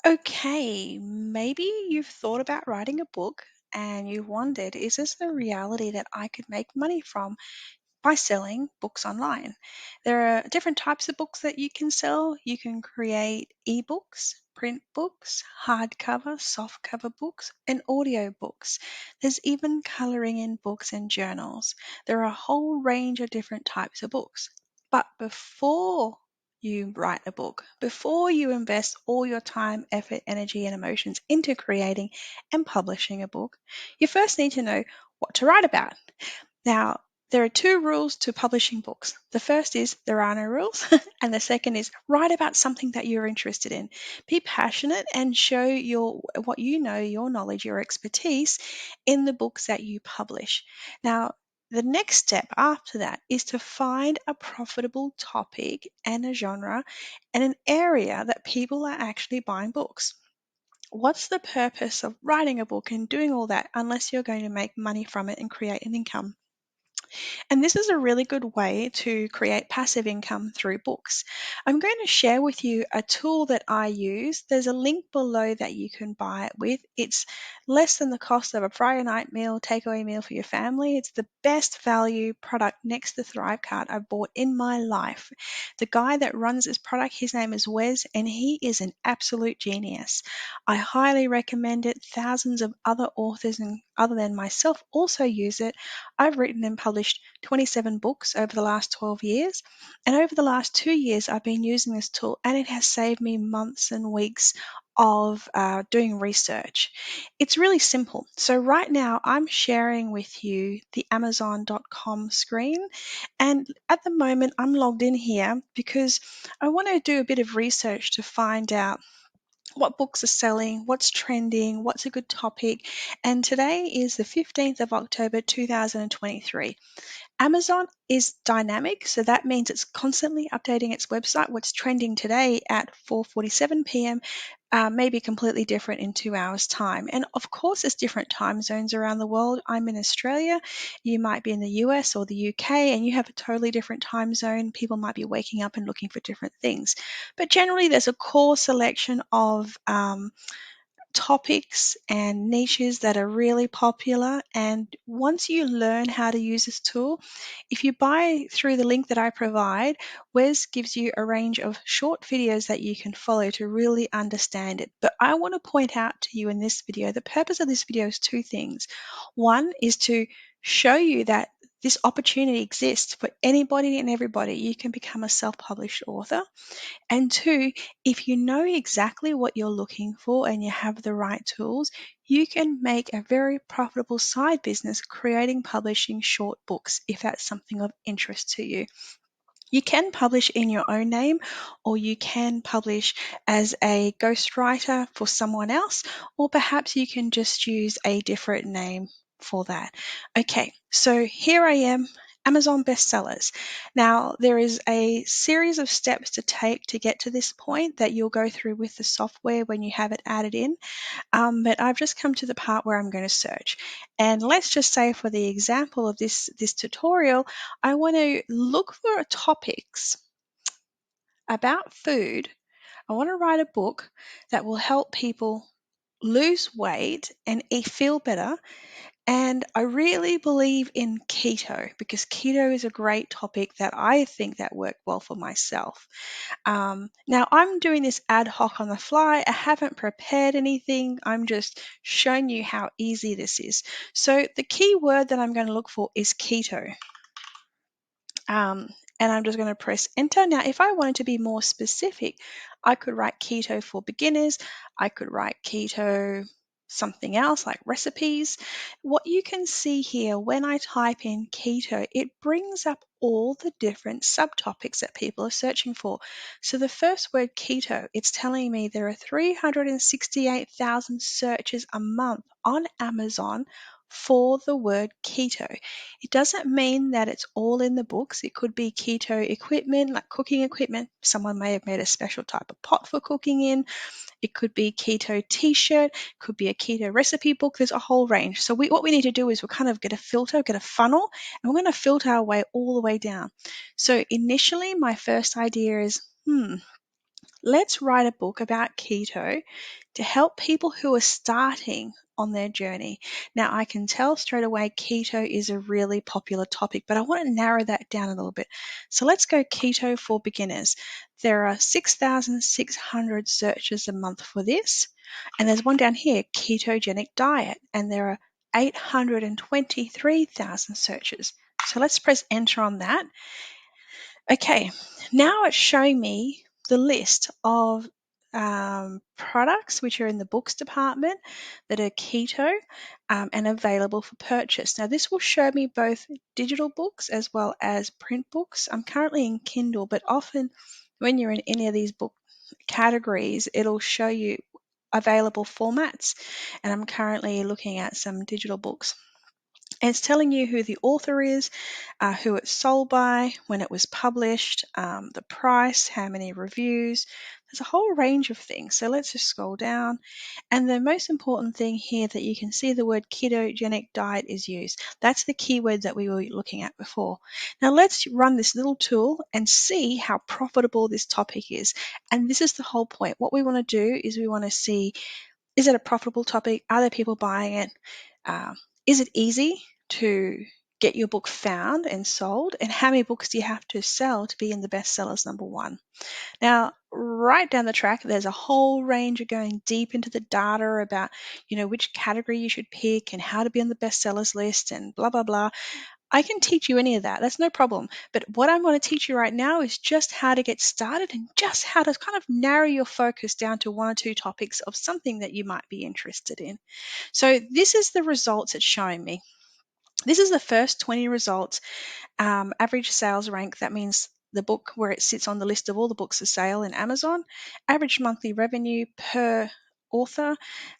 Okay, maybe you've thought about writing a book and you wondered, is this a reality that I could make money from by selling books online? There are different types of books that you can sell. You can create ebooks, print books, hardcover, softcover books, and audio books. There's even coloring in books and journals. There are a whole range of different types of books. But before you write a book, before you invest all your time, effort, energy, and emotions into creating and publishing a book, you first need to know what to write about. Now, there are two rules to publishing books. The first is there are no rules, and the second is write about something that you're interested in. Be passionate and show what you know, your knowledge, your expertise in the books that you publish. Now, the next step after that is to find a profitable topic and a genre and an area that people are actually buying books. What's the purpose of writing a book and doing all that unless you're going to make money from it and create an income? And this is a really good way to create passive income through books. I'm going to share with you a tool that I use. There's a link below that you can buy it with. It's less than the cost of a Friday night meal, takeaway meal for your family. It's the best value product next to ThriveCart I've bought in my life. The guy that runs this product, his name is Wes, and he is an absolute genius. I highly recommend it. Thousands of other authors and other than myself also use it. I've written and published 27 books over the last 12 years. And over the last 2 years, I've been using this tool and it has saved me months and weeks of doing research. It's really simple. So, right now, I'm sharing with you the Amazon.com screen. And at the moment, I'm logged in here because I want to do a bit of research to find out what books are selling, what's trending, what's a good topic. And today is the 15th of October 2023. Amazon is dynamic, so that means it's constantly updating its website. What's trending today at 4:47 p.m. May be completely different in 2 hours' time. And of course, there's different time zones around the world. I'm in Australia, you might be in the US or the UK, and you have a totally different time zone. People might be waking up and looking for different things. But generally, there's a core selection of topics and niches that are really popular. And once you learn how to use this tool, if you buy through the link that I provide, Wes gives you a range of short videos that you can follow to really understand it. But I want to point out to you in this video, the purpose of this video is two things. One is to show you that this opportunity exists for anybody and everybody. You can become a self-published author. And two, if you know exactly what you're looking for and you have the right tools, you can make a very profitable side business creating, publishing short books if that's something of interest to you. You can publish in your own name or you can publish as a ghostwriter for someone else, or perhaps you can just use a different name for that. Okay, so here I am, Amazon bestsellers. Now, there is a series of steps to take to get to this point that you'll go through with the software when you have it added in. But I've just come to the part where I'm going to search. And let's just say for the example of this tutorial, I want to look for topics about food. I want to write a book that will help people lose weight and feel better. And I really believe in keto because keto is a great topic that I think that worked well for myself. Now, I'm doing this ad hoc on the fly. I haven't prepared anything. I'm just showing you how easy this is. So the key word that I'm going to look for is keto. And I'm just going to press enter. Now, if I wanted to be more specific, I could write keto for beginners. I could write keto something else like recipes. What you can see here when I type in keto, it brings up all the different subtopics that people are searching for. So the first word keto, it's telling me there are 368,000 searches a month on Amazon for the word keto. It doesn't mean that it's all in the books. It could be keto equipment, like cooking equipment. Someone may have made a special type of pot for cooking in. It could be keto t-shirt, could be a keto recipe book. There's a whole range. So what we need to do is we'll kind of get a filter, get a funnel, and we're going to filter our way all the way down. So initially, my first idea is, let's write a book about keto to help people who are starting on their journey. Now, I can tell straight away keto is a really popular topic, but I want to narrow that down a little bit. So let's go keto for beginners. There are 6,600 searches a month for this, and there's one down here, ketogenic diet, and there are 823,000 searches. So let's press enter on that. Okay, now it's showing me the list of products which are in the books department that are keto and available for purchase. Now, this will show me both digital books as well as print books. I'm currently in Kindle, but often when you're in any of these book categories, it'll show you available formats. And I'm currently looking at some digital books. And it's telling you who the author is, who it's sold by, when it was published, the price, how many reviews. There's a whole range of things. So let's just scroll down. And the most important thing here that you can see the word ketogenic diet is used. That's the keyword that we were looking at before. Now let's run this little tool and see how profitable this topic is. And this is the whole point. What we want to do is we want to see, is it a profitable topic? Are there people buying it? Is it easy to get your book found and sold? And how many books do you have to sell to be in the bestsellers #1? Now, right down the track, there's a whole range of going deep into the data about, which category you should pick and how to be on the bestsellers list and blah, blah, blah. I can teach you any of that. That's no problem. But what I'm going to teach you right now is just how to get started and just how to kind of narrow your focus down to 1 or 2 topics of something that you might be interested in. So this is the results it's showing me. This is the first 20 results, average sales rank. That means the book where it sits on the list of all the books for sale in Amazon. Average monthly revenue per author.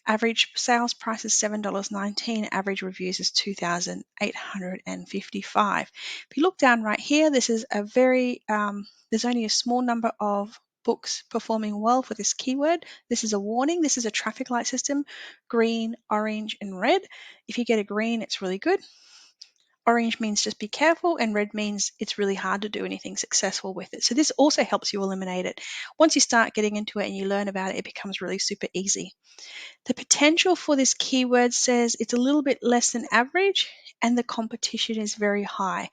Average sales price is $7.19. Average reviews is 2,855. If you look down right here, this is a there's only a small number of books performing well for this keyword. This is a warning. This is a traffic light system, green, orange, and red. If you get a green, it's really good. Orange means just be careful, and red means it's really hard to do anything successful with it. So this also helps you eliminate it. Once you start getting into it and you learn about it, it becomes really super easy. The potential for this keyword says it's a little bit less than average and the competition is very high.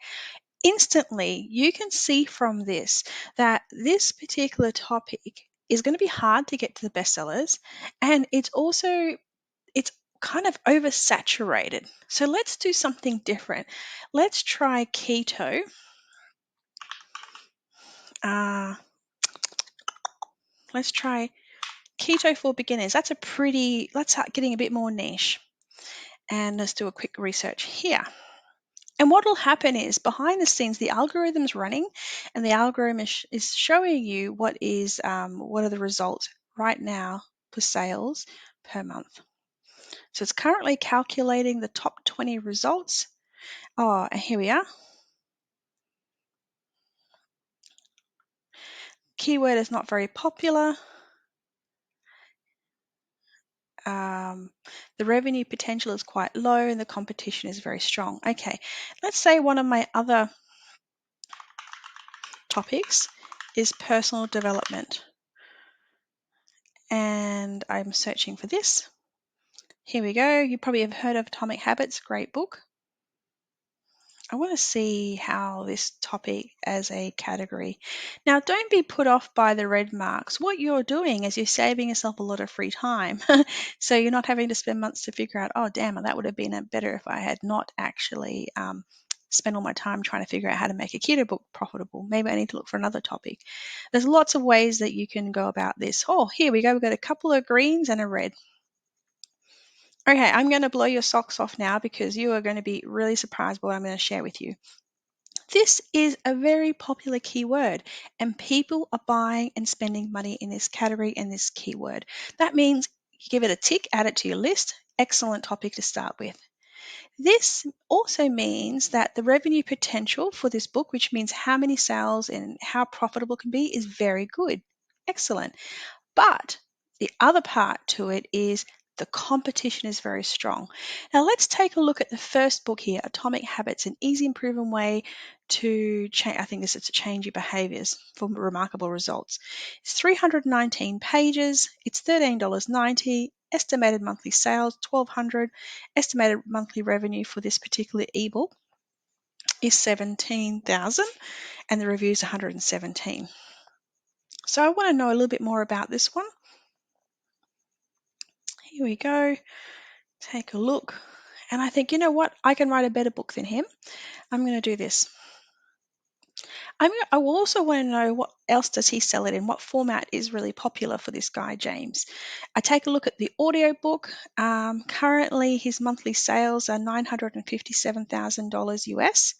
Instantly, you can see from this that this particular topic is going to be hard to get to the bestsellers, and it's kind of oversaturated. So let's do something different. Let's try keto. Let's try keto for beginners. Let's start getting a bit more niche. And let's do a quick research here. And what will happen is behind the scenes, the algorithm's running and the algorithm is showing you what are the results right now for sales per month. So it's currently calculating the top 20 results. Oh, and here we are. Keyword is not very popular. The revenue potential is quite low and the competition is very strong. Okay, let's say one of my other topics is personal development. And I'm searching for this. Here we go. You probably have heard of Atomic Habits, great book. I want to see how this topic as a category. Now, don't be put off by the red marks. What you're doing is you're saving yourself a lot of free time. So you're not having to spend months to figure out, oh, damn, that would have been better if I had not actually spent all my time trying to figure out how to make a keto book profitable. Maybe I need to look for another topic. There's lots of ways that you can go about this. Oh, here we go. We've got a couple of greens and a red. Okay, I'm going to blow your socks off now because you are going to be really surprised by what I'm going to share with you. This is a very popular keyword and people are buying and spending money in this category and this keyword. That means you give it a tick, add it to your list. Excellent topic to start with. This also means that the revenue potential for this book, which means how many sales and how profitable it can be, is very good. Excellent. But the other part to it is The competition is very strong. Now let's take a look at the first book here, Atomic Habits, an easy and proven way to change. I think this is to change your behaviors for remarkable results. It's 319 pages. It's $13.90. Estimated monthly sales, 1,200. Estimated monthly revenue for this particular ebook is 17,000, and the reviews 117. So I want to know a little bit more about this one. Here we go. Take a look. And I think, you know what? I can write a better book than him. I'm going to do this. I will also want to know what else does he sell it in, what format is really popular for this guy, James. I take a look at the audio book. Currently, his monthly sales are $957,000 US.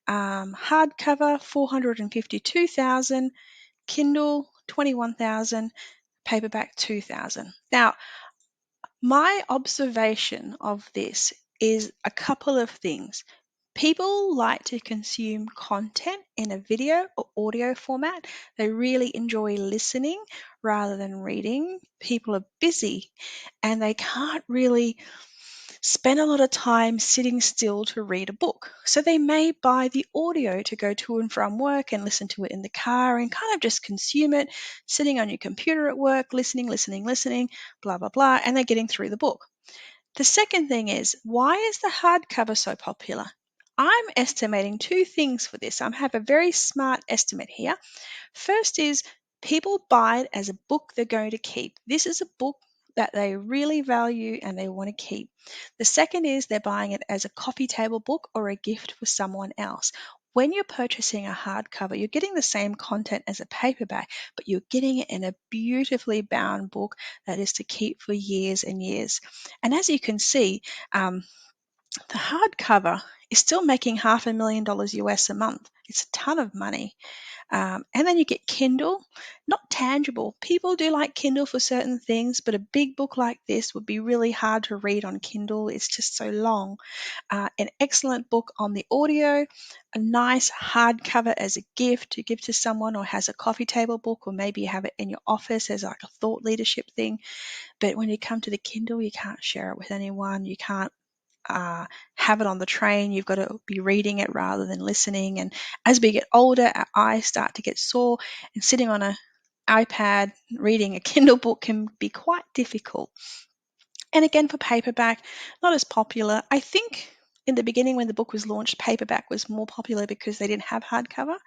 Hardcover, $452,000. Kindle, $21,000. Paperback, $2,000. Now, my observation of this is a couple of things. People like to consume content in a video or audio format. They really enjoy listening rather than reading. People are busy and they can't really spend a lot of time sitting still to read a book. So they may buy the audio to go to and from work and listen to it in the car and kind of just consume it, sitting on your computer at work, listening, blah, blah, blah, and they're getting through the book. The second thing is, why is the hardcover so popular? I'm estimating two things for this. I have a very smart estimate here. First is people buy it as a book they're going to keep. This is a book that they really value and they want to keep. The second is they're buying it as a coffee table book or a gift for someone else. When you're purchasing a hardcover, you're getting the same content as a paperback, but you're getting it in a beautifully bound book that is to keep for years and years. And as you can see, the hardcover is still making $500,000 US a month. It's a ton of money. And then you get Kindle, not tangible. People do like Kindle for certain things, but a big book like this would be really hard to read on Kindle. It's just so long. An excellent book on the audio, a nice hardcover as a gift to give to someone, or has a coffee table book, or maybe you have it in your office as like a thought leadership thing. But when you come to the Kindle, you can't share it with anyone. You can't have it on the train. You've got to be reading it rather than listening. And as we get older, our eyes start to get sore, and sitting on an iPad reading a Kindle book can be quite difficult. And again, for paperback, not as popular. I think in the beginning when the book was launched, paperback was more popular because they didn't have hardcover.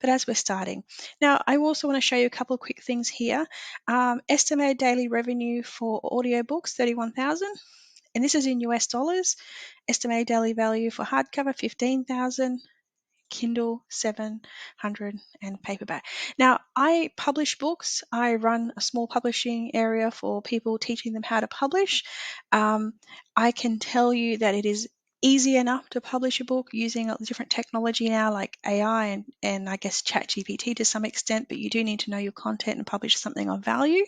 But as we're starting. Now, I also want to show you a couple of quick things here. Estimated daily revenue for audiobooks, 31,000. And this is in US dollars. Estimated daily value for hardcover, 15,000. Kindle, 700, and paperback. Now, I publish books. I run a small publishing area for people, teaching them how to publish. I can tell you that it is easy enough to publish a book using different technology now, like AI and I guess ChatGPT to some extent, but you do need to know your content and publish something of value.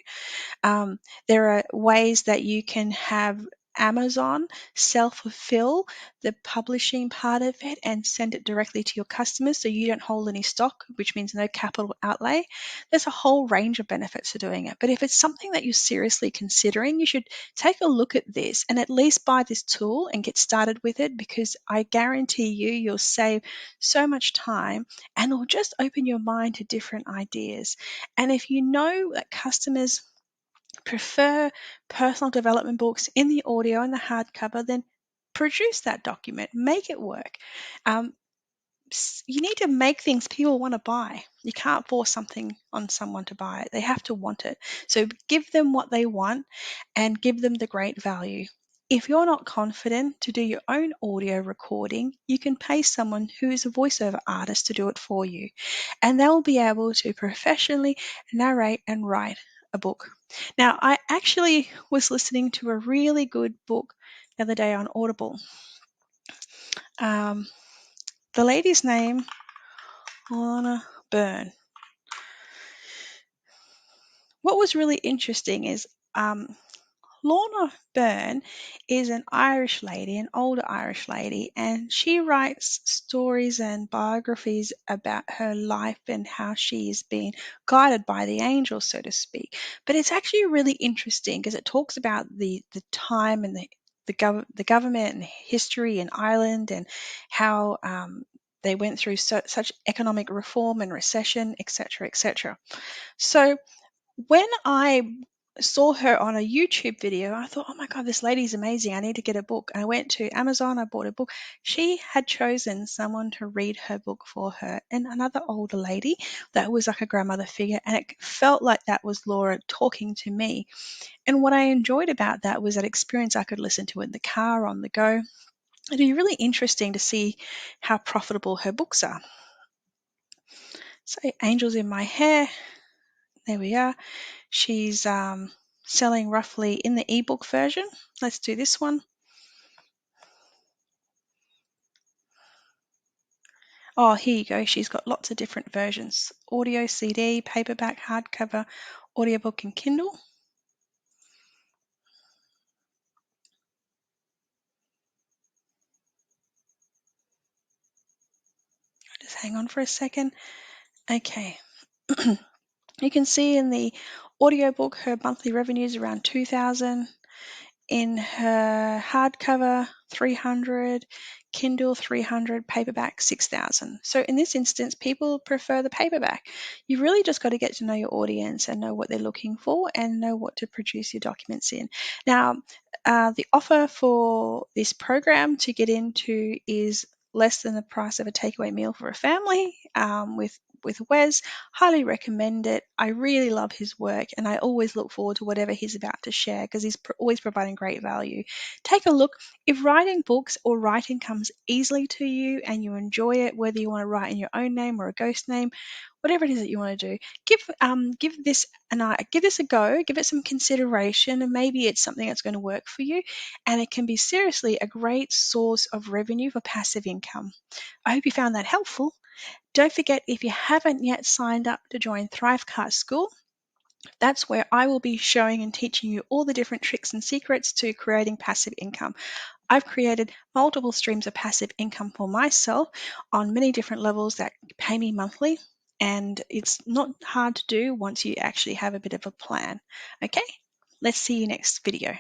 There are ways that you can have Amazon self-fulfill the publishing part of it and send it directly to your customers so you don't hold any stock, which means no capital outlay. There's a whole range of benefits to doing it. But if it's something that you're seriously considering, you should take a look at this and at least buy this tool and get started with it, because I guarantee you'll save so much time and it'll just open your mind to different ideas. And if you know that customers prefer personal development books in the audio and the hardcover, then produce that document, make it work. Um, you need to make things people want to buy. You can't force something on someone to buy it. They have to want it. So give them what they want and give them the great value. If you're not confident to do your own audio recording, you can pay someone who is a voiceover artist to do it for you, and they'll be able to professionally narrate and write a book. Now, I actually was listening to a really good book the other day on Audible. The lady's name, Lana Byrne. What was really interesting is Lorna Byrne is an Irish lady, an older Irish lady, and she writes stories and biographies about her life and how she's been guided by the angels, so to speak. But it's actually really interesting because it talks about the time and the government and history in Ireland and how they went through such economic reform and recession, etc., etc. So when I saw her on a YouTube video, I thought, oh my God, this lady's amazing. I need to get a book. I went to Amazon, I bought a book. She had chosen someone to read her book for her, and another older lady that was like a grandmother figure. And it felt like that was Laura talking to me. And what I enjoyed about that was that experience I could listen to in the car, on the go. It'd be really interesting to see how profitable her books are. So, Angels in My Hair, there we are. She's selling roughly in the ebook version. Let's do this one. Oh, here you go. She's got lots of different versions: audio, CD, paperback, hardcover, audiobook, and Kindle. Just hang on for a second. Okay. You can see in the audiobook her monthly revenue is around 2,000. In her hardcover, 300, Kindle 300, paperback 6,000. So in this instance, people prefer the paperback. You really just got to get to know your audience and know what they're looking for and know what to produce your documents in. Now, the offer for this program to get into is less than the price of a takeaway meal for a family with Wes. Highly recommend it. I really love his work and I always look forward to whatever he's about to share because he's always providing great value. Take a look. If writing books or writing comes easily to you and you enjoy it, whether you want to write in your own name or a ghost name, whatever it is that you want to do, give this a go, give it some consideration, and maybe it's something that's going to work for you, and it can be seriously a great source of revenue for passive income. I hope you found that helpful. Don't forget, if you haven't yet signed up to join ThriveCart School, that's where I will be showing and teaching you all the different tricks and secrets to creating passive income. I've created multiple streams of passive income for myself on many different levels that pay me monthly, and it's not hard to do once you actually have a bit of a plan. Okay, let's see you next video.